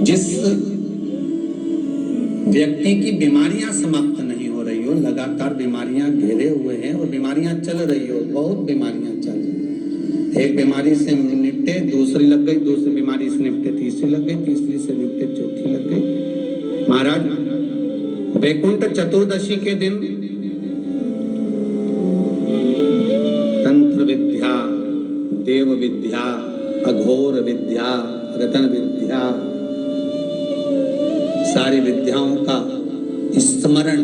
जिस व्यक्ति की बीमारियां समाप्त नहीं हो रही हो, लगातार बीमारियां घेरे हुए हैं और बीमारियां चल रही हो, बहुत बीमारियां चल रही, एक बीमारी से निपटे दूसरी लग गई, दूसरी बीमारी से निपटे तीसरी लग गई, तीसरी से निपटे चौथी लग गई। महाराज वैकुंठ चतुर्दशी के दिन तंत्र विद्या, देव विद्या, अघोर विद्या, रतन विद्या, सारी विद्याओं का स्मरण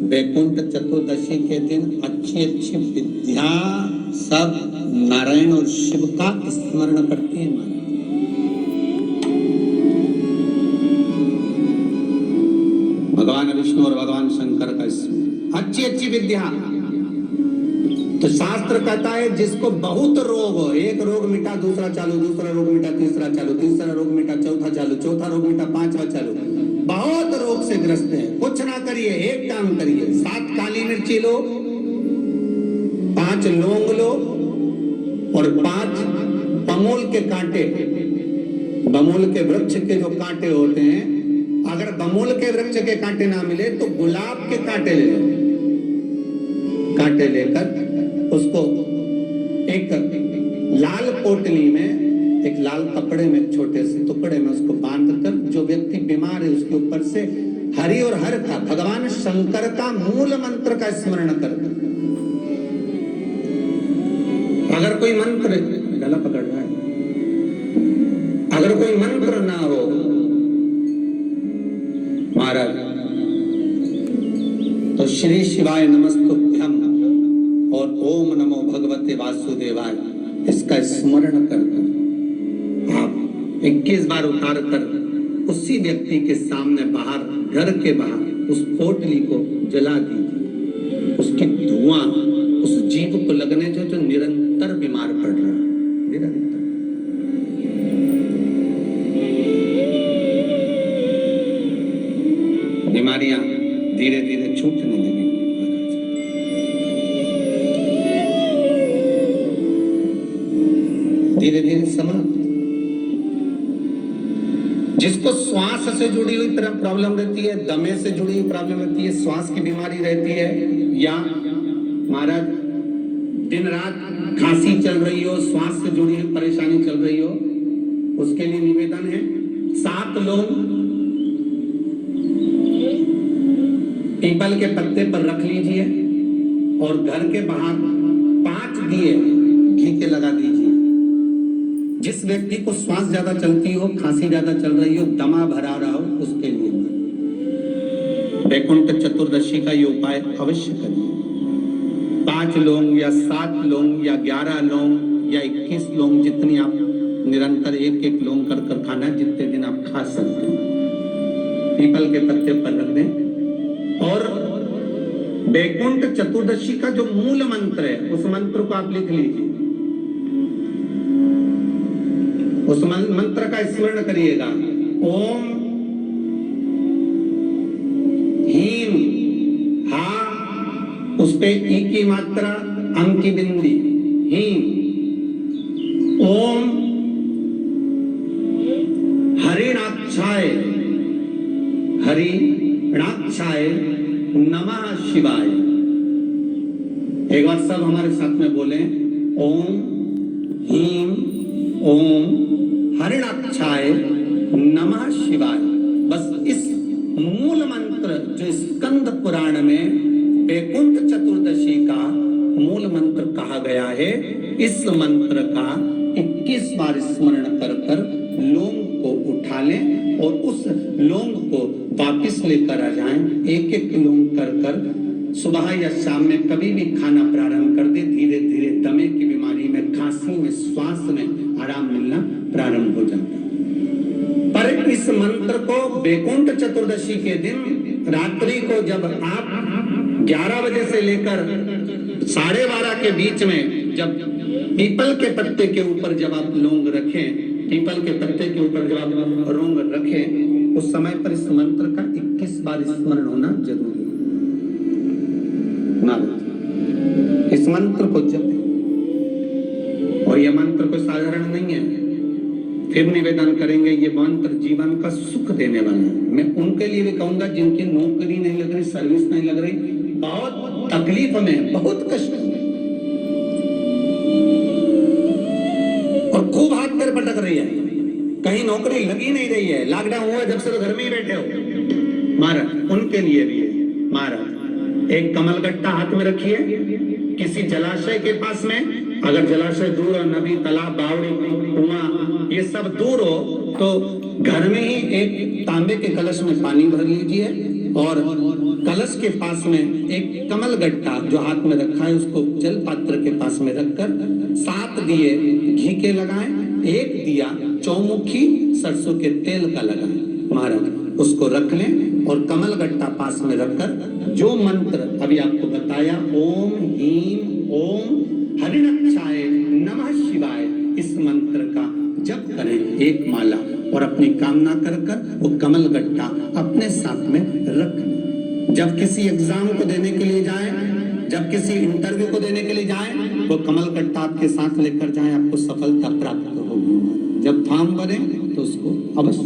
वैकुंठ चतुर्दशी के दिन अच्छी अच्छी विद्या सब नारायण और शिव का स्मरण करती है। भगवान विष्णु और भगवान शंकर का अच्छी अच्छी विद्या। तो शास्त्र कहता है जिसको बहुत रोग हो, एक रोग मिटा दूसरा चालू, दूसरा रोग मिटा तीसरा चालू, तीसरा रोग मिटा चौथा चालू, चौथा रोग मिटा पांचवा चालू, बहुत रोग से ग्रस्त है, कुछ ना करिए, एक काम करिए, 7 काली मिर्ची लो, 5 लौंग लो और 5 बमूल के कांटे, बमूल के वृक्ष के जो कांटे होते हैं, अगर बमूल के वृक्ष के कांटे ना मिले तो गुलाब के कांटे ले लो, कांटे लेकर उसको एक लाल पोटली में, एक लाल कपड़े में, छोटे से टुकड़े में उसको बांधकर जो व्यक्ति बीमार है उसके ऊपर से हरि और हर का, भगवान शंकर का मूल मंत्र का स्मरण कर। अगर कोई मंत्र, गला पकड़ रहा है, अगर कोई मंत्र ना हो महाराज तो श्री शिवाय नमस्तुभ्यम और ओम नमो भगवते वासुदेवाय इसका स्मरण कर आप 21 बार उतार कर उसी व्यक्ति के सामने बाहर, घर के बाहर उस पोटली को जला दीजिए। उसकी धुआं उस जीव को लगने जो निरंतर बीमार पड़ रहा है, निरंतर बीमारियां धीरे धीरे छूटने लगी, धीरे धीरे समाप्त। जिसको श्वास से जुड़ी हुई प्रॉब्लम रहती है, दमे से जुड़ी हुई प्रॉब्लम रहती है, श्वास की बीमारी रहती है, या महाराज दिन रात खांसी चल रही हो, श्वास से जुड़ी हुई परेशानी चल रही हो, उसके लिए निवेदन है 7 लोग पीपल के पत्ते पर रख लीजिए और घर के बाहर 5 दिए घी के लगा दीजिए। जिस व्यक्ति को श्वास ज्यादा चलती हो, खांसी ज्यादा चल रही हो, दमा भरा रहा हो, उसके लिए वैकुंठ चतुर्दशी का ये उपाय अवश्य करिए। 5 लौंग या 7 लौंग या 11 लौंग या 21 लौंग, जितनी आप निरंतर एक लौंग कर खाना, जितने दिन आप खा सकते हैं, पीपल के पत्ते पर रख दें। और वैकुंठ चतुर्दशी का जो मूल मंत्र है, उस मंत्र को आप लिख लीजिए, उस मंत्र का स्मरण करिएगा। ओम हीम, हा उस पे ई की मात्रा, अंक की बिंदी, हीम। ओम हरिणाक्षाय, हरिणाक्षाय नमः शिवाय। एक बार सब हमारे साथ में बोले, ओम हीम ओम हरिणाक्षाय नमः शिवाय। बस इस मूल मंत्र जो स्कंद पुराण में वैकुंठ चतुर्दशी का मूल मंत्र कहा गया है, इस मंत्र का 21 बार स्मरण कर कर लौंग को उठा लें और उस लौंग को वापिस लेकर आ जाएं। एक लौंग कर कर सुबह या शाम में कभी भी खाना प्रारंभ कर दे, धीरे धीरे दमे की बीमारी में, खांसी में, श्वास में आराम मिलना प्रारंभ हो जाता है। पर इस मंत्र को वैकुंठ चतुर्दशी के दिन रात्रि को जब आप 11 बजे से लेकर 12:30 के बीच में, जब पीपल के पत्ते के ऊपर जब आप लौंग रखें, पीपल के पत्ते के ऊपर जब आप लौंग रखें, उस समय पर इस मंत्र का 21 बार स्मरण होना जरूरी है। इस मंत्र को जपें, और यह मंत्र कोई साधारण नहीं है। फिर निवेदन करेंगे, ये मंत्र जीवन का सुख देने वाला है। मैं उनके लिए भी कहूंगा जिनकी नौकरी नहीं लग रही, सर्विस नहीं लग रही, बहुत तकलीफ में, बहुत कष्ट में, और खूब हाथ पैर पटक रही है, कहीं नौकरी लगी नहीं रही है, लॉकडाउन हुआ जब से तो घर में ही बैठे हो। महाराज उनके लिए भी है। महाराज एक कमलगट्टा हाथ में रखिए, किसी जलाशय के पास में, अगर जलाशय दूर हो, नदी, तालाब, बावड़ी, कुआं ये सब दूर हो, तो घर में ही एक तांबे के कलश में पानी भर लीजिए और कलश के पास में एक कमलगट्टा जो हाथ में रखा है उसको जल पात्र के पास में रखकर 7 दिए घी के लगाएं, 1 दिया चौमुखी सरसों के तेल का लगाएं। महाराज उसको रख लें और कमलगट्टा पास में रखकर जो मंत्र अभी आपको बताया, ओम ह्रीम ओम हरिणक्षाय नमः शिवाय, इस मंत्र का जप करें 1 माला और अपनी कामना कर कर वो कमलगट्टा अपने साथ में रख लें। जब किसी एग्जाम को देने के लिए जाएं, जब किसी इंटरव्यू को देने के लिए जाएं, वो कमलगट्टा आपके साथ लेकर जाएं, आपको सफलता प्राप्त होगी। जब फॉर्म भरें तो उसको अवश्य